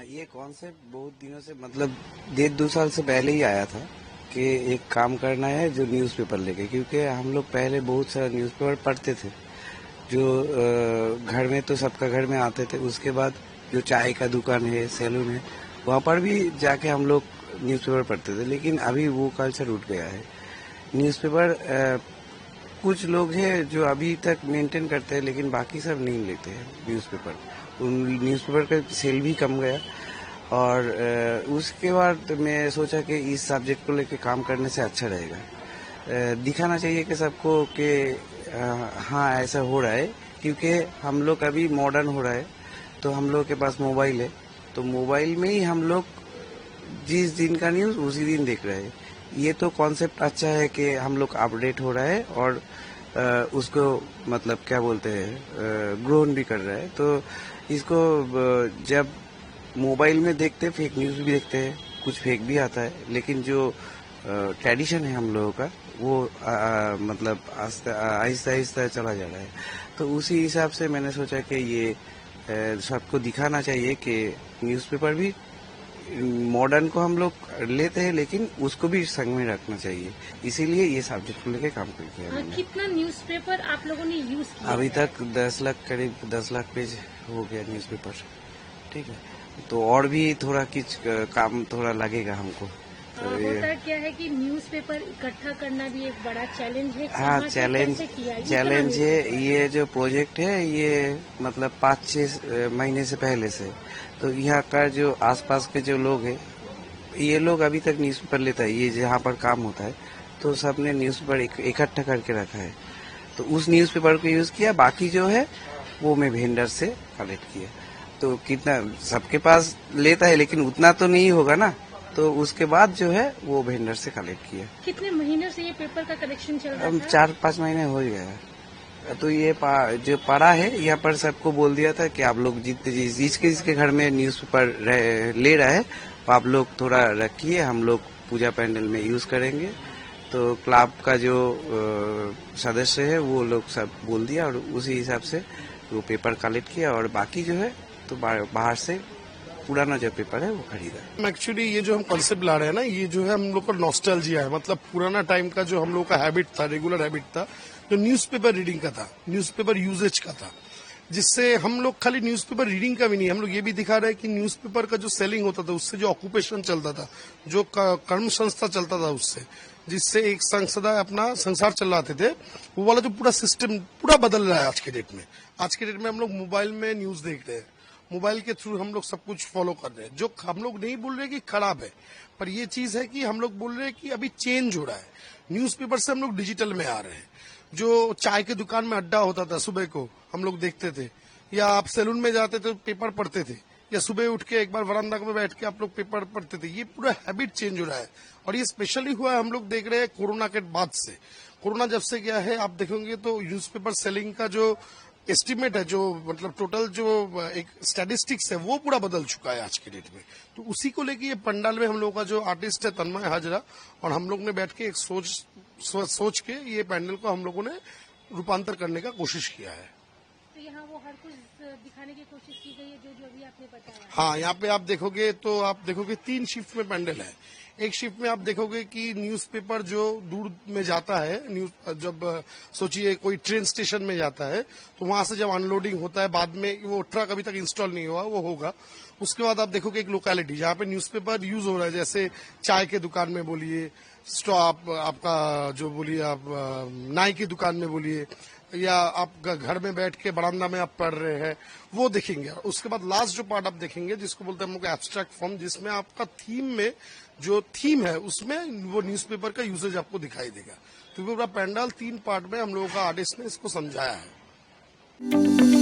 ये कॉन्सेप्ट बहुत दिनों से मतलब 1.5-2 साल से पहले ही आया था कि एक काम करना है जो न्यूज़पेपर लेके, क्योंकि हम लोग पहले बहुत सारा न्यूज़पेपर पढ़ते थे जो घर में तो सबका घर में आते थे। उसके बाद जो चाय का दुकान है, सैलून है, वहाँ पर भी जाके हम लोग न्यूज़पेपर पढ़ते थे। लेकिन अभी वो कल्चर उठ गया है। न्यूज़पेपर कुछ लोग हैं जो अभी तक मेंटेन करते हैं, लेकिन बाकी सब नहीं लेते हैं न्यूज़पेपर। उन न्यूज़पेपर का सेल भी कम गया। और उसके बाद मैं सोचा कि इस सब्जेक्ट को लेके काम करने से अच्छा रहेगा। दिखाना चाहिए कि सबको कि हाँ ऐसा हो रहा है, क्योंकि हम लोग अभी मॉडर्न हो रहा है। तो हम लोग के पास मोबाइल है, तो मोबाइल में ही हम लोग जिस दिन का न्यूज़ उसी दिन देख रहे हैं। ये तो कॉन्सेप्ट अच्छा है कि हम लोग अपडेट हो रहा है और उसको मतलब क्या बोलते हैं ग्रोन भी कर रहा है। तो इसको जब मोबाइल में देखते फेक न्यूज़ भी देखते हैं, कुछ फेक भी आता है, लेकिन जो ट्रेडिशन है हम लोगों का वो मतलब आहिस्ता आहिस्ता चला जा रहा है। तो उसी हिसाब से मैंने सोचा कि ये सबको दिखाना चाहिए कि न्यूज़पेपर भी मॉडर्न को हम लोग लेते हैं, लेकिन उसको भी संग में रखना चाहिए। इसीलिए ये सब्जेक्ट को लेके काम करते हैं मैंने। कितना न्यूज़पेपर आप लोगों ने यूज किया? अभी तक 10 लाख, करीब 10 लाख पेज हो गया न्यूज़पेपर। ठीक है, तो और भी थोड़ा कुछ काम थोड़ा लगेगा हमको। तो होता क्या है कि न्यूज़पेपर इकट्ठा करना भी एक बड़ा चैलेंज है। हाँ, चैलेंज है। ये जो प्रोजेक्ट है ये मतलब 5-6 महीने से पहले से, तो यहाँ का जो आसपास के जो लोग हैं, ये लोग अभी तक न्यूज़पेपर लेता है, ये जहाँ पर काम होता है, तो सबने न्यूज़पेपर इकट्ठा करके रखा है। तो उस न्यूज़पेपर को यूज़ किया, बाकी जो है वो मैं वेंडर से कलेक्ट किया। तो कितना सबके पास लेता है, लेकिन उतना तो नहीं होगा ना, तो उसके बाद जो है वो वेंडर से कलेक्ट किया। कितने महीनों से ये पेपर का कलेक्शन चल रहा अब था? 4-5 महीने हो ही गया। तो ये जो पड़ा है यहाँ पर सबको बोल दिया था कि आप लोग जितने जिसके घर में न्यूज़पेपर ले रहा है तो आप लोग थोड़ा रखिए, हम लोग पूजा पैंडल में यूज करेंगे। तो क्लब का जो सदस्य है वो लोग सब बोल दिया और उसी हिसाब से वो पेपर कलेक्ट किया, और बाकी जो है तो बाहर से पुराना जो पेपर है वो खरीदा। एक्चुअली ये जो हम कॉन्सेप्ट ला रहे हैं ना, ये जो है हम लोग का नॉस्टैल्जिया है। मतलब पुराना टाइम का जो हम लोग का हैबिट था, रेगुलर हैबिट था, जो न्यूज़पेपर रीडिंग का था, न्यूज़पेपर यूजेज का था, जिससे हम लोग खाली न्यूज़पेपर रीडिंग का भी नहीं, हम लोग ये भी दिखा रहे हैं कि न्यूज़पेपर का जो सेलिंग होता था, उससे जो ऑक्यूपेशन चलता था, जो कर्म संस्था चलता था, उससे जिससे एक संसदा अपना संसार चलाते थे, वो वाला जो पूरा सिस्टम पूरा बदल रहा है आज के डेट में। आज के डेट में हम लोग मोबाइल में न्यूज देख रहे हैं, मोबाइल के थ्रू हम लोग सब कुछ फॉलो कर रहे हैं। जो हम लोग नहीं बोल रहे कि खराब है, पर ये चीज है कि हम लोग बोल रहे हैं कि अभी चेंज हो रहा है। न्यूज़पेपर से हम लोग डिजिटल में आ रहे हैं। जो चाय के दुकान में अड्डा होता था, सुबह को हम लोग देखते थे, या आप सैलून में जाते थे पेपर पढ़ते थे, या सुबह उठ के एक बार वरांदा में बैठ के आप लोग पेपर पढ़ते थे। ये पूरा हैबिट चेंज हो रहा है, और ये स्पेशली हुआ है हम लोग देख रहे हैं कोरोना के बाद से। कोरोना जब से गया है, आप देखेंगे तो न्यूज़पेपर सेलिंग का जो एस्टिमेट है, जो मतलब टोटल जो एक स्टैटिस्टिक्स है, वो पूरा बदल चुका है आज के डेट में। तो उसी को लेके ये पंडाल में हम लोगों का जो आर्टिस्ट है तन्मय हाजरा, और हम लोग ने बैठ के एक सोच के ये पैंडल को हम लोगों ने रूपांतर करने का कोशिश किया है। तो यहाँ वो हर कुछ दिखाने की कोशिश की गई है जो अभी आपने बताया। हाँ, यहाँ पे आप देखोगे तो आप देखोगे 3 शिफ्ट में पैंडल है। एक शिफ्ट में आप देखोगे कि न्यूज़पेपर जो दूर में जाता है, जब सोचिए कोई ट्रेन स्टेशन में जाता है, तो वहां से जब अनलोडिंग होता है, बाद में वो ट्रक अभी तक इंस्टॉल नहीं हुआ, वो होगा। उसके बाद आप देखोगे एक लोकेलिटी जहाँ पे न्यूज़पेपर यूज हो रहा है, जैसे चाय के दुकान में बोलिए, आपका जो बोलिए आप नाई की दुकान में बोलिए, या आप घर में बैठ के बरामदा में आप पढ़ रहे हैं, वो देखेंगे। उसके बाद लास्ट जो पार्ट आप देखेंगे, जिसको बोलते हैं हम लोग एब्स्ट्रैक्ट फॉर्म, जिसमें आपका थीम में जो थीम है उसमें वो न्यूज़पेपर का यूसेज आपको दिखाई देगा। तो पूरा पैंडल 3 पार्ट में हम लोगों का आर्टिस्ट ने इसको समझाया है।